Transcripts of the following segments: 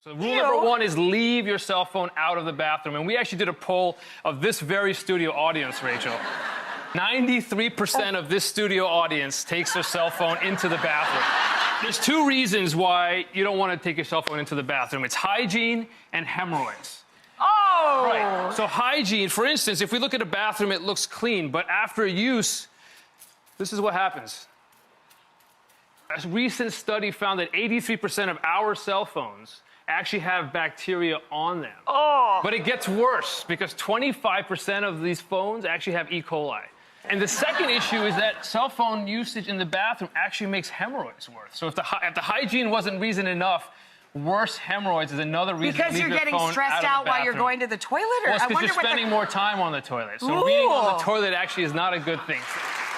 So rule number one is leave your cell phone out of the bathroom. And we actually did a poll of this very studio audience, Rachel. 93% of this studio audience takes their cell phone into the bathroom. There's two reasons why you don't want to take your cell phone into the bathroom. It's hygiene and hemorrhoids. Oh! Right. So hygiene, for instance, if we look at a bathroom, it looks clean. But after use, this is what happens. A recent study found that 83% of our cell phones actually have bacteria on them. Oh. But it gets worse because 25% of these phones actually have E. coli. And the second issue is that cell phone usage in the bathroom actually makes hemorrhoids worse. So if the hygiene wasn't reason enough, worse hemorrhoids is another reason because to leave you're your getting phone stressed out while you're going to the toilet? Or Well, it's I because wonder you're what spending more time on the toilet. So Ooh. reading on the toilet actually is not a good thing.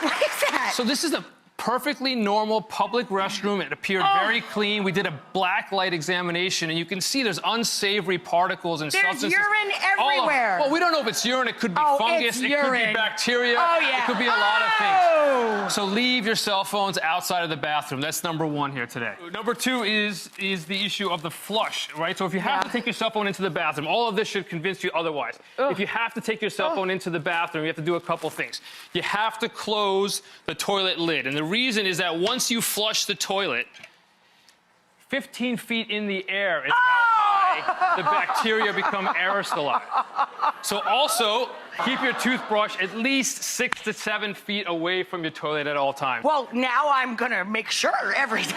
What is that? So this is a perfectly normal public restroom. It appeared very clean. We did a black light examination, and you can see there's unsavory particles and There's substances. urine everywhere. Well, we don't know if it's urine. It could be fungus. It's It could be urine. bacteria. Oh, yeah. It could be a lot of things. So leave your cell phones outside of the bathroom. That's number one here today. Number two is the issue of the flush, right? So if you have to take your cell phone into the bathroom, all of this should convince you otherwise. If you have to take your cell phone into the bathroom, you have to do a couple things. You have to close the toilet lid. And the reason is that once you flush the toilet, 15 feet in the air is how high the bacteria become aerosolized. So also, keep your toothbrush at least 6 to 7 feet away from your toilet at all times. Well, now I'm going to make sure every day.